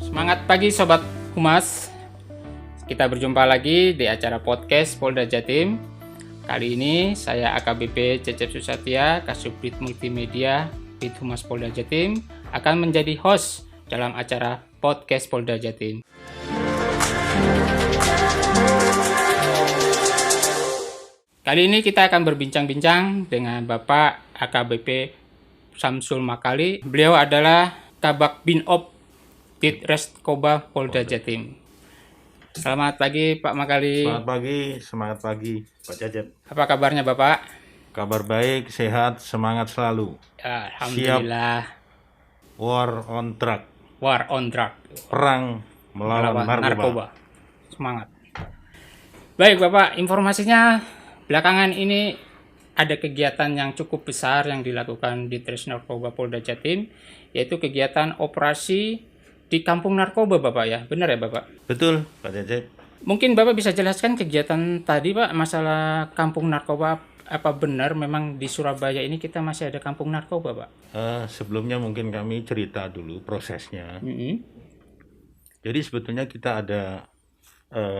Semangat pagi Sobat Humas. Kita berjumpa lagi di acara podcast Polda Jatim. Kali ini saya AKBP Cecep Susatya, Kasubdit Multimedia Bid Humas Polda Jatim akan menjadi host dalam acara podcast Polda Jatim. Kali ini kita akan berbincang-bincang dengan Bapak AKBP Samsul Makali. Beliau adalah Kabak Binop Ditreskobah Polda Jatim. Selamat pagi Pak Makali. Semangat pagi Pak Cecep. Apa kabarnya Bapak? Kabar baik, sehat, semangat selalu. Ya, Alhamdulillah. War on track. War on drug. Perang melawan narkoba. Semangat. Baik Bapak, informasinya belakangan ini ada kegiatan yang cukup besar yang dilakukan di Ditres Narkoba Polda Jatim, yaitu kegiatan operasi di Kampung Narkoba Bapak ya, benar ya Bapak? Betul Pak Cecep. Mungkin Bapak bisa jelaskan kegiatan tadi Pak, masalah Kampung Narkoba, apa benar memang di Surabaya ini kita masih ada Kampung Narkoba Pak? Sebelumnya mungkin kami cerita dulu prosesnya. Mm-hmm. Jadi sebetulnya kita ada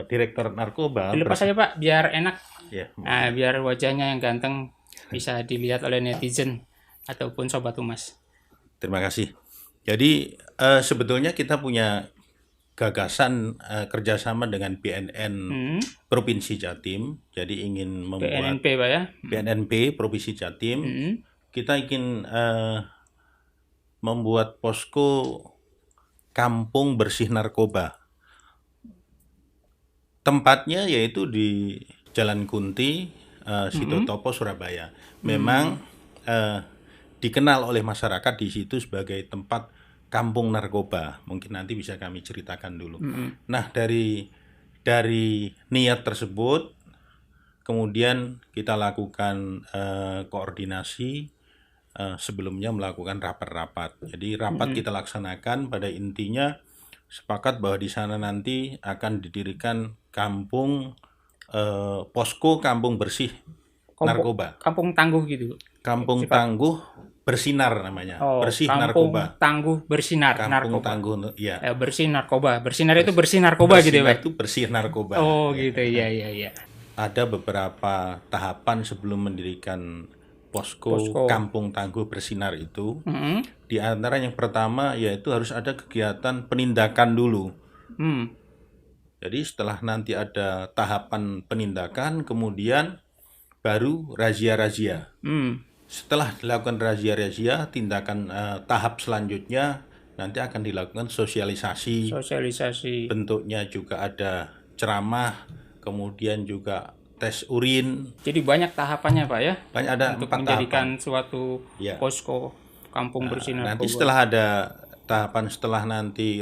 Direktur Narkoba. Dilepas saja Pak, biar enak. Ya, Nah, biar wajahnya yang ganteng bisa dilihat oleh netizen ataupun Sobat Humas. terima kasih. Jadi sebetulnya kita punya gagasan kerjasama dengan BNN Provinsi Jatim. Jadi ingin membuat BNNP Pak ya? BNNP Provinsi Jatim. Kita ingin membuat posko kampung bersih narkoba. Tempatnya yaitu di Jalan Kunti, Sitotopo, Surabaya. Memang dikenal oleh masyarakat di situ sebagai tempat kampung narkoba. Mungkin nanti bisa kami ceritakan dulu. Nah, dari niat tersebut, kemudian kita lakukan koordinasi, sebelumnya melakukan rapat-rapat. Jadi rapat kita laksanakan, pada intinya sepakat bahwa di sana nanti akan didirikan kampung posko kampung bersih narkoba. Kampung tangguh gitu. Kampung tangguh bersinar namanya. Bersih kampung narkoba. Tangguh bersinar Kampung narkoba. tangguh ya. Bersih narkoba. Bersinar itu bersih narkoba gitu ya, Bersinar Pak? itu bersih narkoba. Oh, gitu. Iya. Ada beberapa tahapan sebelum mendirikan posko kampung tangguh bersinar itu. Di antara yang pertama yaitu harus ada kegiatan penindakan dulu. Jadi setelah nanti ada tahapan penindakan, kemudian baru razia-razia. Setelah dilakukan razia-razia, tindakan tahap selanjutnya nanti akan dilakukan sosialisasi. Bentuknya juga ada ceramah, kemudian juga tes urin. Jadi banyak tahapannya Pak ya? Banyak, ada untuk 4 menjadikan tahapan. suatu posko kampung bersih narkoba. Nanti setelah ada tahapan, setelah nanti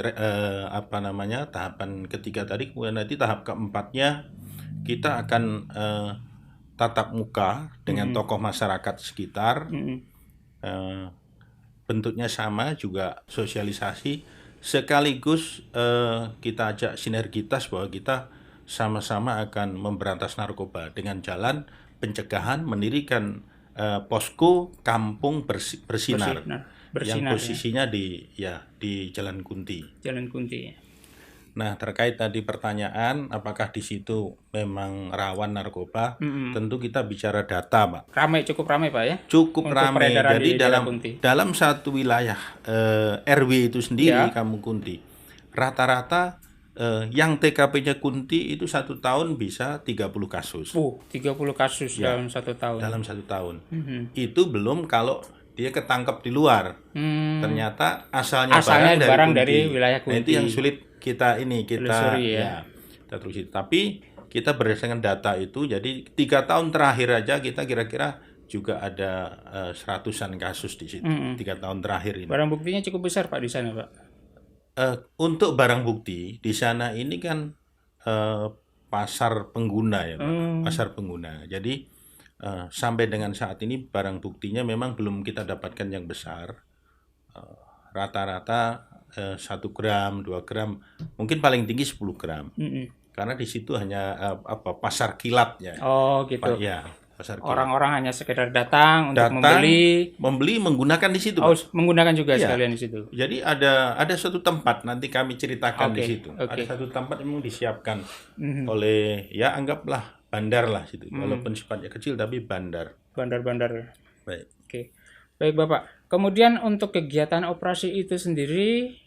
tahapan ketiga tadi, kemudian nanti tahap keempatnya kita akan tatap muka dengan tokoh masyarakat sekitar. Bentuknya sama juga sosialisasi, sekaligus kita ajak sinergitas bahwa kita sama-sama akan memberantas narkoba dengan jalan pencegahan, mendirikan posko kampung bersinar. Yang posisinya di Jalan Kunti. Jalan Kunti. Nah, terkait tadi pertanyaan apakah di situ memang rawan narkoba, tentu kita bicara data, Pak. Cukup ramai Pak ya? Cukup ramai. Jadi dalam satu wilayah RW itu sendiri, Kampung Kunti, rata-rata yang TKP-nya Kunti itu 1 tahun bisa 30 kasus. 30 kasus ya, dalam 1 tahun. Dalam 1 tahun. Itu belum kalau dia ketangkep di luar. Ternyata asalnya barang dari wilayah Kunti. Nah, itu yang sulit kita telusuri. Tapi kita berdasarkan data itu, jadi 3 tahun terakhir aja kita kira-kira juga ada 100-an kasus di situ. 3 tahun terakhir ini. Barang buktinya cukup besar Pak di sana Pak. Untuk barang bukti di sana ini kan pasar pengguna ya Pak. Pasar pengguna. Jadi sampai dengan saat ini barang buktinya memang belum kita dapatkan yang besar. Rata-rata 1 gram, 2 gram, mungkin paling tinggi 10 gram. Karena di situ hanya pasar kilat ya. Oh gitu. Ya, pasar kios. Orang-orang hanya sekedar datang untuk Datang, membeli. membeli menggunakan di situ, Oh, Pak. menggunakan juga Iya. sekalian di situ. Jadi ada suatu tempat nanti kami ceritakan di Oke, situ. oke. Ada satu tempat yang memang disiapkan Mhm. oleh ya anggaplah bandar lah situ. Walaupun sifatnya kecil tapi bandar. Bandar-bandar. Baik. Oke. Baik, Bapak. Kemudian untuk kegiatan operasi itu sendiri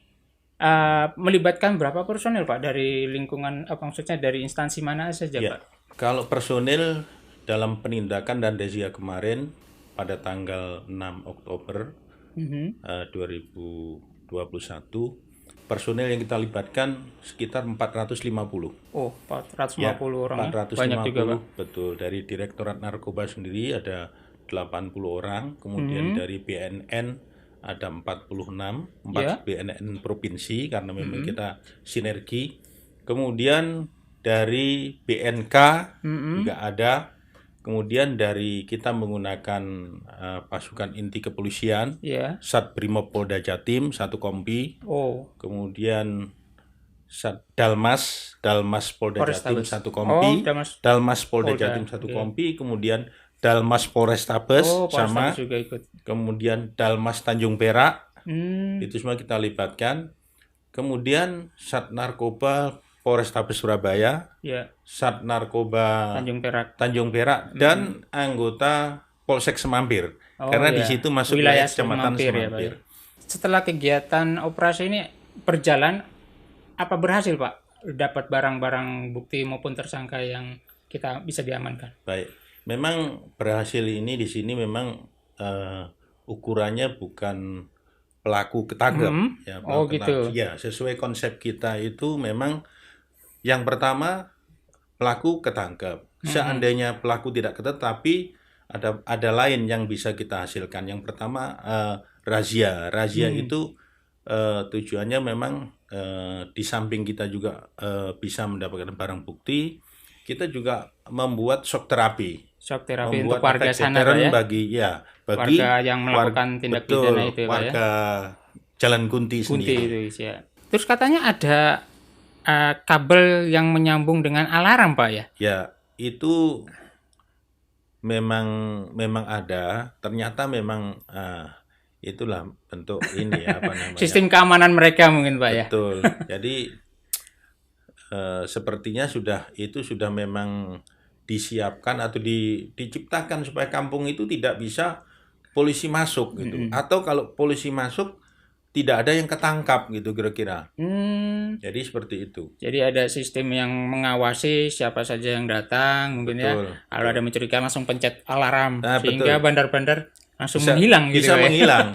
melibatkan berapa personil, Pak, dari lingkungan maksudnya dari instansi mana saja, Ya. Pak? Kalau personil dalam penindakan dan razia kemarin pada tanggal 6 Oktober Mhm. 2021, personil yang kita libatkan sekitar 450. Oh, 450 orang ya. 450, Banyak juga, Pak. betul. Dari Direktorat Narkoba sendiri ada 80 orang, kemudian dari BNN ada 46, 4 BNN provinsi karena memang kita sinergi. Kemudian dari BNK juga ada. Kemudian dari kita menggunakan pasukan inti kepolisian, Iya. Sat Brimob Polda Jatim 1 kompi. Oh, Kemudian Dalmas Polda Jatim Polrestabes. 1 kompi, Oh, Dalmas Polda Polda, Jatim 1 kompi, kemudian Dalmas Polrestabes sama, Polrestabes juga ikut. kemudian Dalmas Tanjung Perak, Hmm. itu semua kita libatkan. Kemudian Sat Narkoba Polrestabes Surabaya, Ya, Sat Narkoba Tanjung Perak. dan anggota Polsek Semampir, Oh, karena di ya. situ masuk Wilayah Kecamatan Semampir ya, Pak, Semampir. ya. Setelah kegiatan operasi ini berjalan, apa berhasil, Pak? Dapat barang-barang bukti maupun tersangka yang kita bisa diamankan. Baik, memang berhasil ini di sini memang ukurannya bukan pelaku ketangkep, ya. Oh, Pelaku gitu. Ya, sesuai konsep kita itu memang yang pertama pelaku ketangkep. Seandainya pelaku tidak ketangkep, tapi ada lain yang bisa kita hasilkan. Yang pertama razia. Razia itu tujuannya memang di samping kita juga bisa mendapatkan barang bukti, kita juga membuat shock terapi. Shock terapi Membuat untuk warga efek sana, Pak, deterren ya. bagi Warga yang melakukan tindak betul, pidana itu, Pak, ya. warga Jalan Kunti Kunti sendiri. itu, ya. Terus katanya ada kabel yang menyambung dengan alarm, Pak, ya? Ya, itu memang ada. Ternyata memang itulah bentuk ini ya, apa namanya? Sistem keamanan mereka mungkin, Pak, ya. Betul. Jadi sepertinya itu sudah memang disiapkan atau diciptakan supaya kampung itu tidak bisa polisi masuk gitu. Atau kalau polisi masuk tidak ada yang ketangkap gitu kira-kira. Jadi seperti itu. Jadi ada sistem yang mengawasi siapa saja yang datang mungkin Betul, ya. Kalau ada mencurigakan langsung pencet alarm Nah, sehingga betul. bandar-bandar langsung menghilang gitu, Bisa Pak, ya. menghilang.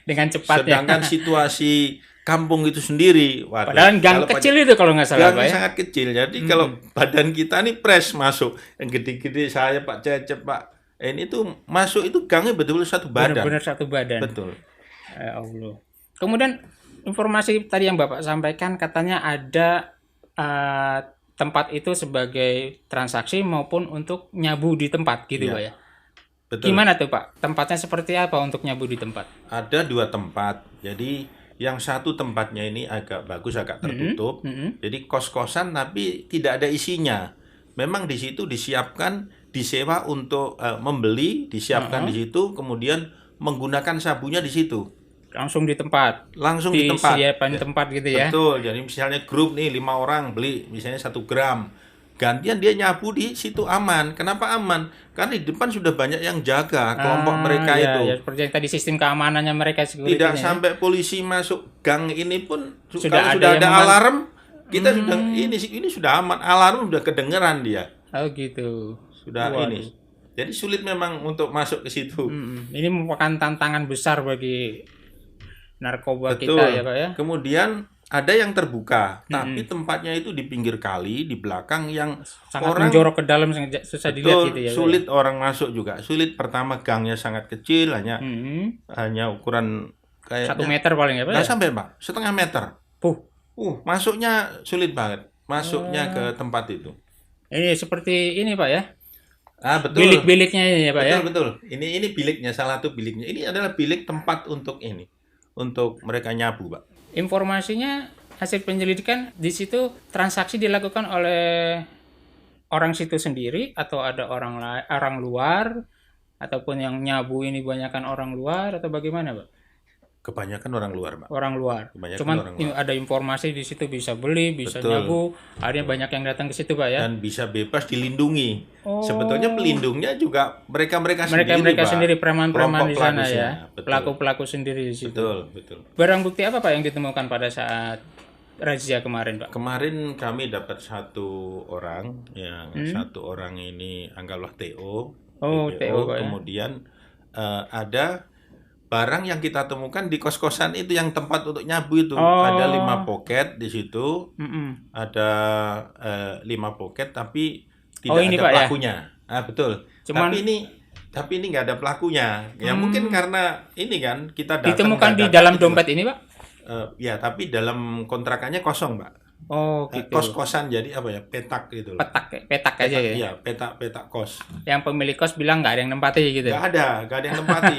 Dengan cepatnya. Sedangkan situasi kampung itu sendiri, waduh, Padahal gang kalau kecil itu kalau nggak salah, Pak, gang ya. sangat kecil. Jadi kalau badan kita nih pres masuk, yang gede-gede saya Pak Cecep, Pak, ini tuh masuk itu gangnya betul-betul satu badan. Benar-benar satu badan. Betul. Ya Allah. Kemudian informasi tadi yang Bapak sampaikan katanya ada tempat itu sebagai transaksi maupun untuk nyabu di tempat gitu, Iya. Pak, ya. Betul. Gimana tuh, Pak? Tempatnya seperti apa untuk nyabu di tempat? Ada 2 tempat. Jadi yang satu tempatnya ini agak bagus, agak tertutup. Jadi kos-kosan tapi tidak ada isinya. Memang di situ disiapkan, disewa untuk membeli, disiapkan di situ, kemudian menggunakan sabunya di situ. Langsung di tempat. Langsung di tempat. Disediakan tempat gitu ya. Betul. Jadi misalnya grup nih 5 orang beli misalnya 1 gram. Gantian dia nyabu di situ aman. Kenapa aman? Karena di depan sudah banyak yang jaga kelompok mereka ya, itu. ya, seperti yang tadi sistem keamanannya mereka security-nya, Tidak ya. sampai polisi masuk gang ini pun Sudah kalau ada sudah yang ada alarm, kita sudah ini sudah aman. Alarm sudah kedengeran dia. Oh gitu. Sudah Waduh. ini. Jadi sulit memang untuk masuk ke situ. Ini merupakan tantangan besar bagi narkoba Betul. kita ya, Pak, ya. Kemudian ada yang terbuka, tapi tempatnya itu di pinggir kali, di belakang yang Sangat orang menjorok ke dalam, sangat susah dilihat betul, gitu ya, Pak, ya. sulit orang masuk juga. Sulit pertama gangnya sangat kecil, hanya ukuran kayak 1 meter paling ya, Pak, nggak ya? sampai Pak, setengah meter. Puh. Masuknya sulit banget. Masuknya ke tempat itu. Ini seperti ini, Pak, ya. Betul. Bilik-biliknya ini ya, Pak, ya. Betul. Ini biliknya, salah satu biliknya. Ini adalah bilik tempat untuk ini. Untuk mereka nyabu, Pak. Informasinya hasil penyelidikan di situ transaksi dilakukan oleh orang situ sendiri atau ada orang luar ataupun yang nyabu ini banyakkan orang luar atau bagaimana, Pak? Kebanyakan orang luar, Pak. Orang luar. Kebanyakan Cuman orang luar. ada informasi di situ bisa beli, bisa Betul. nyabu, akhirnya banyak yang datang ke situ, Pak ya. Dan bisa bebas dilindungi. Oh. Sebetulnya pelindungnya juga mereka sendiri, Mereka Pak. sendiri preman-preman Kelompok di sana pelakunya. ya. Betul. Pelaku-pelaku sendiri di situ. Betul. Barang bukti apa, Pak, yang ditemukan pada saat razia kemarin, Pak? Kemarin kami dapat satu orang, satu orang ini anggaplah TO. Oh, TO, Pak, ya. Kemudian ada barang yang kita temukan di kos-kosan itu yang tempat untuk nyabu itu. Ada 5 poket di situ. Ada 5 poket tapi tidak ini, ada Pak, pelakunya. Betul. Cuman- Tapi ini nggak ada pelakunya. Ya mungkin karena ini kan kita datang Ditemukan di dadakan dalam gitu. dompet ini, Pak? Ya, tapi dalam kontrakannya kosong, Pak. Oh, gitu. Kos-kosan jadi apa ya? Petak gitu loh. Petak aja ya. Iya, petak kos. Yang pemilik kos bilang nggak ada yang nempati gitu. Nggak ada yang nempati.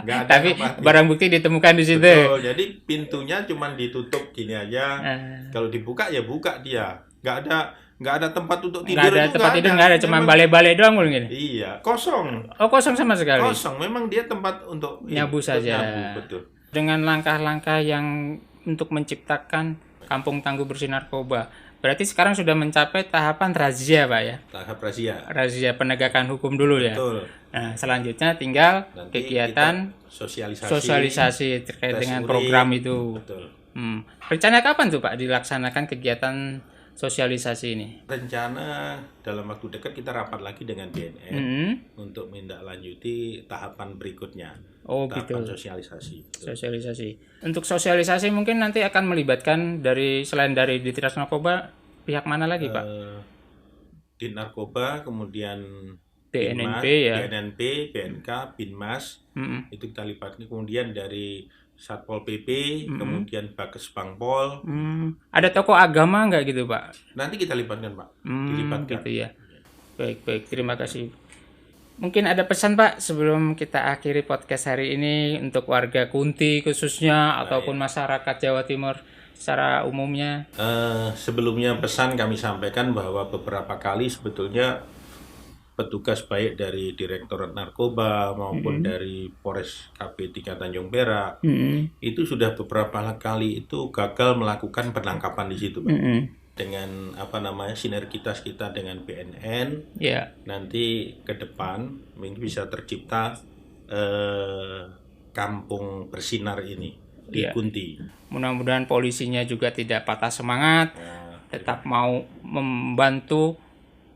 Nggak ada Tapi yang nempati. barang bukti ditemukan di situ. Betul, jadi pintunya cuma ditutup gini aja. Kalau dibuka ya buka dia. Nggak ada tempat untuk tidur. Nggak ada itu tempat tidur, nggak ada, cuma Memang- balai-balai doang mungkin. Iya, kosong. Oh, kosong sama sekali. Kosong. Memang dia tempat untuk Nyabu untuk saja. nyabu, betul. Dengan langkah-langkah yang untuk menciptakan kampung tangguh bersih narkoba. Berarti sekarang sudah mencapai tahapan razia, Pak ya. Tahap razia. Razia penegakan hukum dulu ya. Betul. Nah, selanjutnya tinggal Nanti kegiatan kita sosialisasi terkait tes dengan urin. program itu. Betul. Rencana kapan tuh, Pak, dilaksanakan kegiatan sosialisasi ini? Rencana dalam waktu dekat kita rapat lagi dengan BNN untuk menindaklanjuti tahapan berikutnya. Oh, tahapan gitu. sosialisasi. Sosialisasi. Untuk sosialisasi mungkin nanti akan melibatkan selain dari Ditras Narkoba, pihak mana lagi, Pak? Di narkoba, kemudian BNNP Binmas, ya. BNNP, BNK, Binmas, itu kita libatkan. Kemudian dari Satpol PP, kemudian Bakes Bangpol. Ada tokoh agama nggak gitu, Pak? Nanti kita libatkan, Pak. Dilibatkan. Gitu ya. Baik. Terima kasih. Mungkin ada pesan, Pak, sebelum kita akhiri podcast hari ini untuk warga Kunti khususnya ataupun masyarakat Jawa Timur secara umumnya. Sebelumnya pesan kami sampaikan bahwa beberapa kali sebetulnya petugas baik dari Direktorat Narkoba maupun dari Polres KP3 Tanjung Perak itu sudah beberapa kali itu gagal melakukan penangkapan di situ, Pak. Dengan sinergitas kita dengan BNN, nanti ke depan mungkin bisa tercipta kampung bersinar ini di Kunti. Mudah-mudahan polisinya juga tidak patah semangat, tetap mau membantu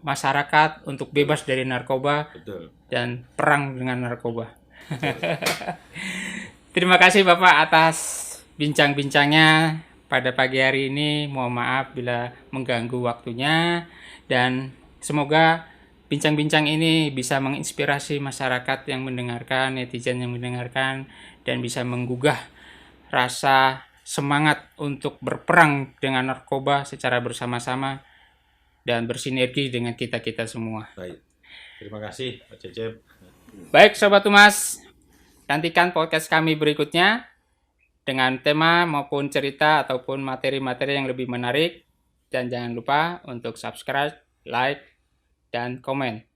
masyarakat untuk bebas dari narkoba. Betul. Dan perang dengan narkoba. Terima kasih, Bapak, atas bincang-bincangnya pada pagi hari ini. Mohon maaf bila mengganggu waktunya, dan semoga bincang-bincang ini bisa menginspirasi masyarakat yang mendengarkan, netizen yang mendengarkan, dan bisa menggugah rasa semangat untuk berperang dengan narkoba secara bersama-sama dan bersinergi dengan kita-kita semua. Baik. Terima kasih, Pak Cecep. Baik, Sobat Humas, nantikan podcast kami berikutnya dengan tema maupun cerita ataupun materi-materi yang lebih menarik. Dan jangan lupa untuk subscribe, like, dan komen.